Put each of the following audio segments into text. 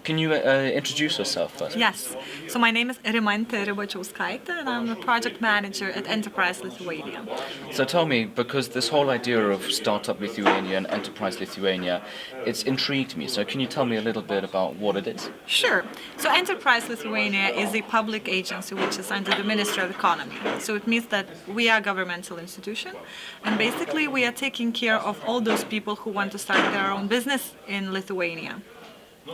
Can you introduce yourself first? Yes. So my name is Rimantė Ribačiauskaitė, and I'm a project manager at Enterprise Lithuania. So tell me, because this whole idea of Startup Lithuania and Enterprise Lithuania, it's intrigued me. So can you tell me a little bit about what it is? Sure. So Enterprise Lithuania is a public agency which is under the Ministry of Economy. So it means that we are a governmental institution, and basically we are taking care of all those people who want to start their own business in Lithuania.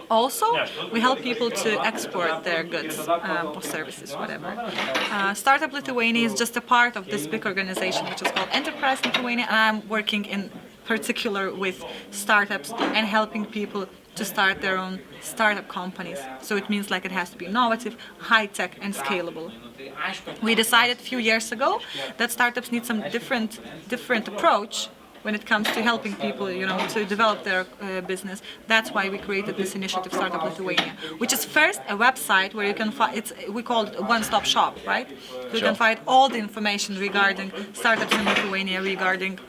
Also, we help people to export their goods or services, whatever. Startup Lithuania is just a part of this big organization which is called Enterprise Lithuania, and I'm working in particular with startups and helping people to start their own startup companies. So it means like it has to be innovative, high-tech and scalable. We decided a few years ago that startups need some different approach when it comes to helping people, to develop their business. That's why we created this initiative, Startup Lithuania, which is first a website where you can find, we call it a one-stop shop, right? So you can find all the information regarding startups in Lithuania, regarding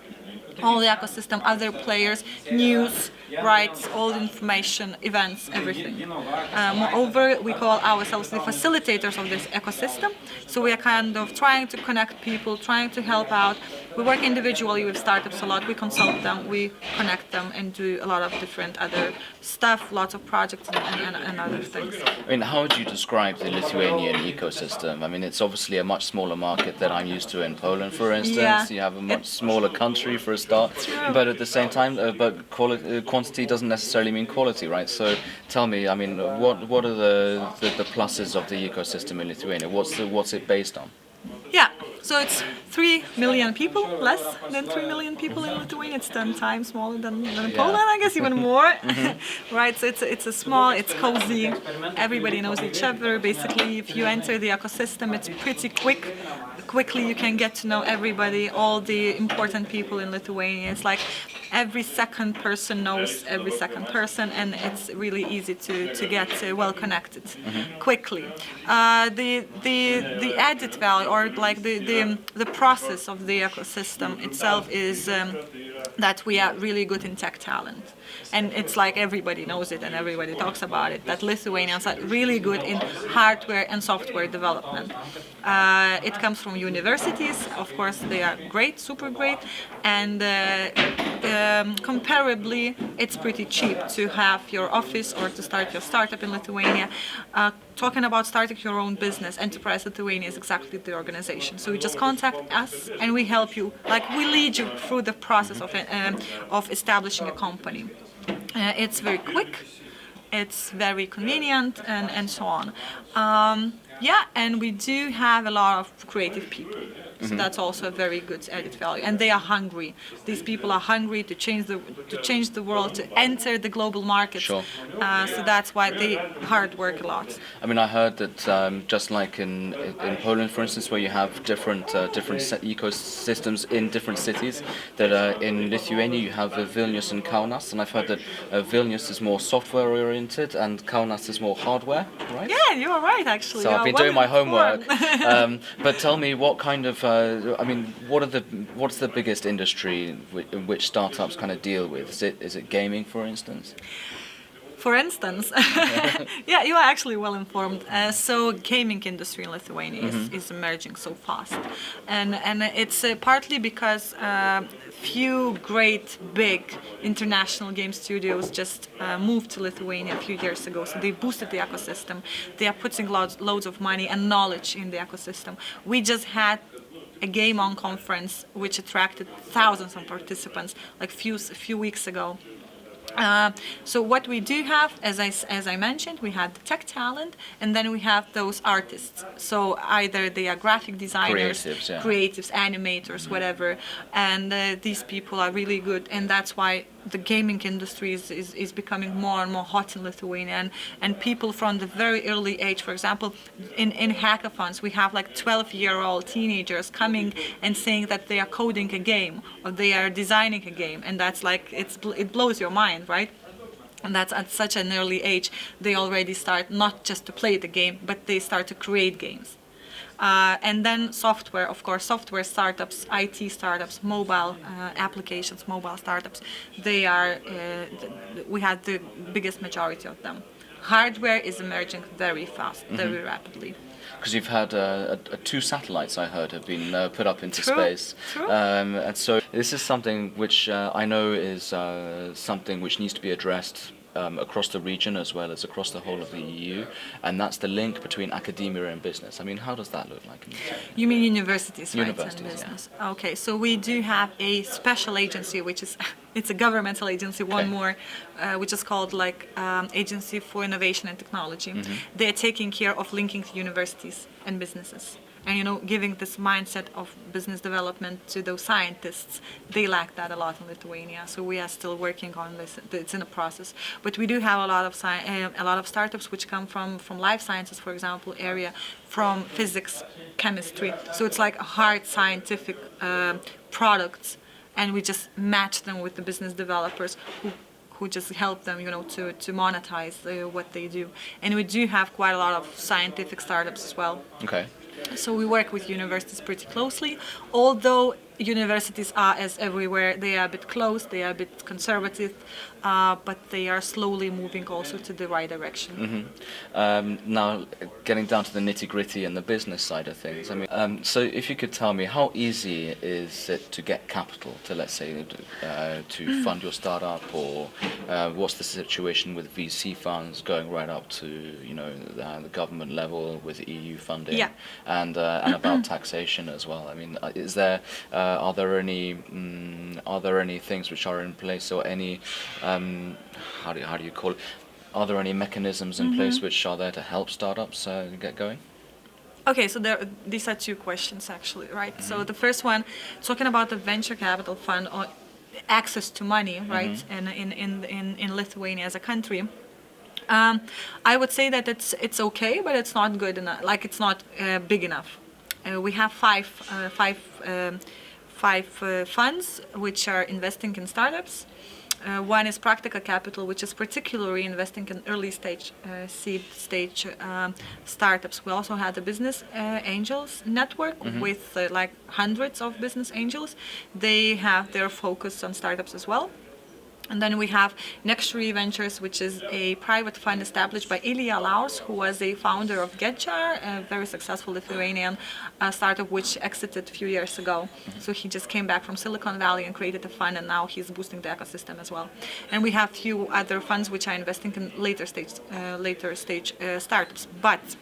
all the ecosystem, other players, news, rights, all the information, events, everything. Moreover, we call ourselves the facilitators of this ecosystem. So we are kind of trying to connect people, trying to help out. We work individually with startups a lot. We consult them, we connect them, and do a lot of different other stuff, lots of projects and other things. I mean, how would you describe the Lithuanian ecosystem? I mean, it's obviously a much smaller market than I'm used to in Poland, for instance. Yeah. You have a much smaller country for a start, but at the same time, quantity doesn't necessarily mean quality, right? So tell me, I mean, what are the pluses of the ecosystem in Lithuania? What's it based on? Yeah, so it's 3 million people, less than 3 million people in Lithuania. It's 10 times smaller than Poland, I guess, even more. Right, so it's a small, it's cozy, everybody knows each other. Basically, if you enter the ecosystem, it's pretty quick. Quickly you can get to know everybody, all the important people in Lithuania. It's like every second person knows every second person, and it's really easy to get well connected quickly. The added value, or like the process of the ecosystem itself, is that we are really good in tech talent. And it's like everybody knows it and everybody talks about it, that Lithuanians are really good in hardware and software development. It comes from universities, of course they are great, super great, and comparably it's pretty cheap to have your office or to start your startup in Lithuania. Talking about starting your own business, Enterprise Lithuania is exactly the organization. So you just contact us and we help you, like we lead you through the process of establishing a company. It's very quick, it's very convenient, and so on. And we do have a lot of creative people. So that's also a very good added value, and they are hungry. These people are hungry to change the world, to enter the global market. Sure. So that's why they hard work a lot. I mean, I heard that just like in Poland, for instance, where you have different ecosystems in different cities, that in Lithuania you have Vilnius and Kaunas, and I've heard that Vilnius is more software oriented and Kaunas is more hardware, right? Yeah, you are right, actually. So I've been doing my homework. But tell me, what kind of what's the biggest industry in which startups kind of deal with? Is it gaming, for instance? For instance, yeah, you are actually well informed. So gaming industry in Lithuania is emerging so fast, and it's partly because few great big international game studios just moved to Lithuania a few years ago. So they boosted the ecosystem. They are putting loads of money and knowledge in the ecosystem. We just had a Game On conference which attracted thousands of participants like a few weeks ago. So what we do have, as I mentioned, we have the tech talent, and then we have those artists. So either they are graphic designers, creatives, animators, whatever, and these people are really good, and that's why the gaming industry is becoming more and more hot in Lithuania, and people from the very early age, for example, in hackathons, we have like 12-year-old teenagers coming and saying that they are coding a game or they are designing a game, and that's like, it blows your mind, right? And that's at such an early age, they already start not just to play the game, but they start to create games. And then software, of course, software startups, IT startups, mobile applications, mobile startups, they are, we had the biggest majority of them. Hardware is emerging very fast, very rapidly. Because you've had 2 satellites, I heard, have been put up into True, space. true. And so this is something which I know is something which needs to be addressed across the region as well as across the whole of the EU, and that's the link between academia and business. I mean, how does that look like in Lithuania? You mean universities, right? Universities, And yeah. business. Okay, so we do have a special agency, which is it's a governmental agency, one more, which is called Agency for Innovation and Technology. They're taking care of linking universities and businesses. And giving this mindset of business development to those scientists, they lack that a lot in Lithuania. So we are still working on this. It's in a process, but we do have a lot of startups which come from life sciences, for example, area, from physics, chemistry. So it's like hard scientific products, and we just match them with the business developers who just help them, to monetize what they do. And we do have quite a lot of scientific startups as well. Okay. So we work with universities pretty closely, although universities are, as everywhere, they are a bit closed, they are a bit conservative, but they are slowly moving also to the right direction. Now, getting down to the nitty-gritty and the business side of things, I mean, so if you could tell me, how easy is it to get capital to, let's say, to fund your startup, or what's the situation with VC funds going right up to, the government level with EU funding? Yeah. And about taxation as well. I mean, are there any things which are in place, or any how do you call it? Are there any mechanisms in place which are there to help startups get going? Okay, so these are 2 questions actually, right? So the first one, talking about the venture capital fund or access to money, right? And in Lithuania as a country. I would say that it's okay, but it's not good enough. Like, it's not big enough. We have five funds which are investing in startups. One is Practica Capital, which is particularly investing in early stage, seed stage startups. We also have the Business Angels Network with hundreds of business angels. They have their focus on startups as well. And then we have Nextory Ventures, which is a private fund established by Ilya Laurs, who was a founder of GetJar, a very successful Lithuanian startup which exited a few years ago. So he just came back from Silicon Valley and created a fund, and now he's boosting the ecosystem as well. And we have a few other funds which are investing in later stage startups. But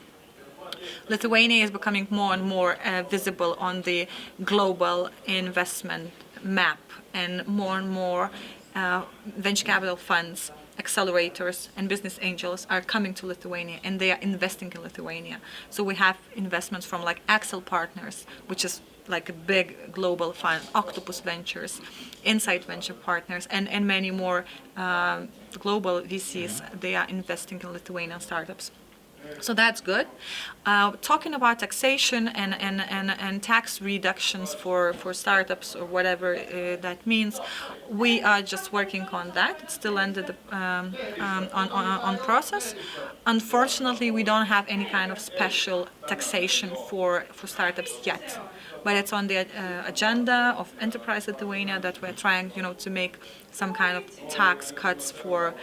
Lithuania is becoming more and more visible on the global investment map, and more venture capital funds, accelerators, and business angels are coming to Lithuania, and they are investing in Lithuania. So we have investments from Axel Partners, which is like a big global fund, Octopus Ventures, Insight Venture Partners, and many more global VCs. They are investing in Lithuanian startups. So that's good. Talking about taxation and tax reductions for startups, or whatever that means, we are just working on that. It's still under the on process. Unfortunately, we don't have any kind of special taxation for startups yet, but it's on the agenda of Enterprise Lithuania that we're trying, to make some kind of tax cuts for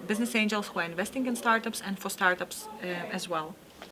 business angels who are investing in startups, and for startups as well.